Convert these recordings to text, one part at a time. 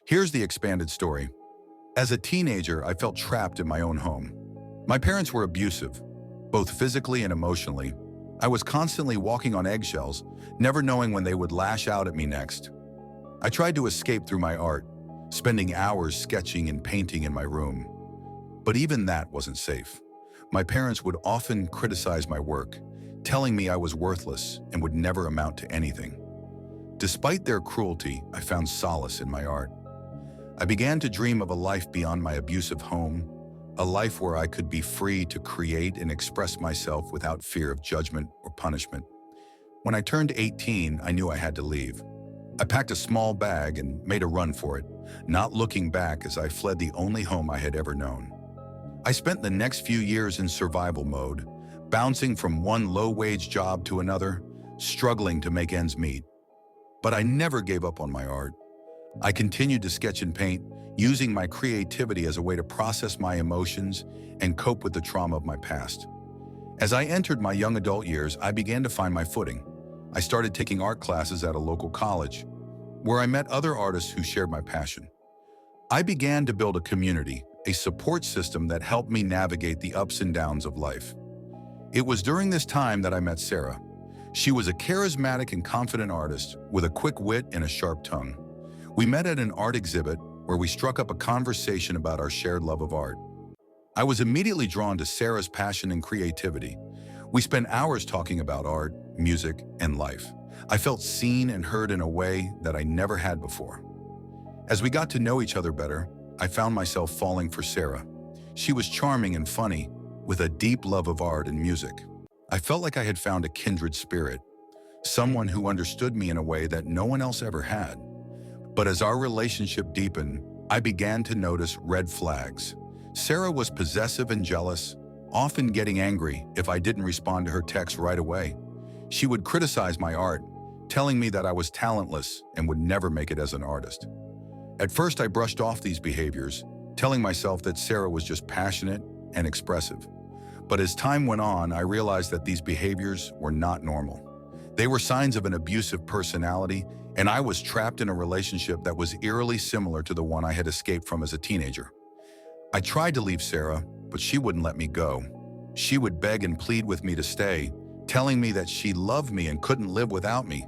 Here's the expanded story. As a teenager, I felt trapped in my own home. My parents were abusive, both physically and emotionally. I was constantly walking on eggshells, never knowing when they would lash out at me next. I tried to escape through my art, spending hours sketching and painting in my room. But even that wasn't safe. My parents would often criticize my work, telling me I was worthless and would never amount to anything. Despite their cruelty, I found solace in my art. I began to dream of a life beyond my abusive home, a life where I could be free to create and express myself without fear of judgment or punishment. When I turned 18, I knew I had to leave. I packed a small bag and made a run for it, not looking back as I fled the only home I had ever known. I spent the next few years in survival mode, bouncing from one low-wage job to another, struggling to make ends meet. But I never gave up on my art. I continued to sketch and paint, using my creativity as a way to process my emotions and cope with the trauma of my past. As I entered my young adult years, I began to find my footing. I started taking art classes at a local college, where I met other artists who shared my passion. I began to build a community, a support system that helped me navigate the ups and downs of life. It was during this time that I met Sarah. She was a charismatic and confident artist with a quick wit and a sharp tongue. We met at an art exhibit where we struck up a conversation about our shared love of art. I was immediately drawn to Sarah's passion and creativity. We spent hours talking about art, music, and life. I felt seen and heard in a way that I never had before. As we got to know each other better, I found myself falling for Sarah. She was charming and funny, with a deep love of art and music. I felt like I had found a kindred spirit, someone who understood me in a way that no one else ever had. But as our relationship deepened, I began to notice red flags. Sarah was possessive and jealous, often getting angry if I didn't respond to her texts right away. She would criticize my art, telling me that I was talentless and would never make it as an artist. At first, I brushed off these behaviors, telling myself that Sarah was just passionate and expressive. But as time went on, I realized that these behaviors were not normal. They were signs of an abusive personality, and I was trapped in a relationship that was eerily similar to the one I had escaped from as a teenager. I tried to leave Sarah, but she wouldn't let me go. She would beg and plead with me to stay, telling me that she loved me and couldn't live without me.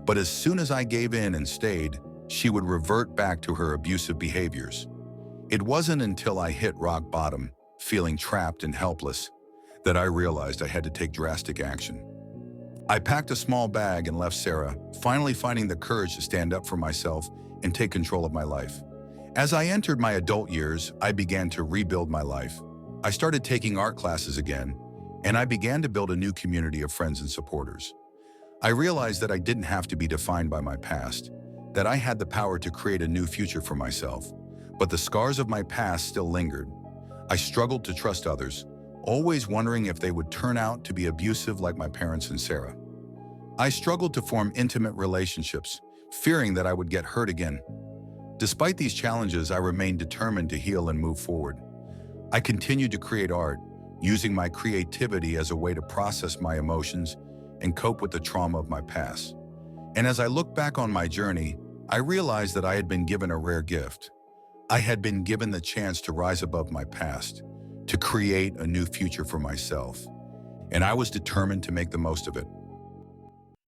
But as soon as I gave in and stayed, she would revert back to her abusive behaviors. It wasn't until I hit rock bottom, feeling trapped and helpless, that I realized I had to take drastic action. I packed a small bag and left Sarah, finally finding the courage to stand up for myself and take control of my life. As I entered my adult years, I began to rebuild my life. I started taking art classes again, and I began to build a new community of friends and supporters. I realized that I didn't have to be defined by my past, that I had the power to create a new future for myself. But the scars of my past still lingered. I struggled to trust others, always wondering if they would turn out to be abusive like my parents and Sarah. I struggled to form intimate relationships, fearing that I would get hurt again. Despite these challenges, I remained determined to heal and move forward. I continued to create art, using my creativity as a way to process my emotions and cope with the trauma of my past. And as I look back on my journey, I realized that I had been given a rare gift. I had been given the chance to rise above my past, to create a new future for myself, and I was determined to make the most of it.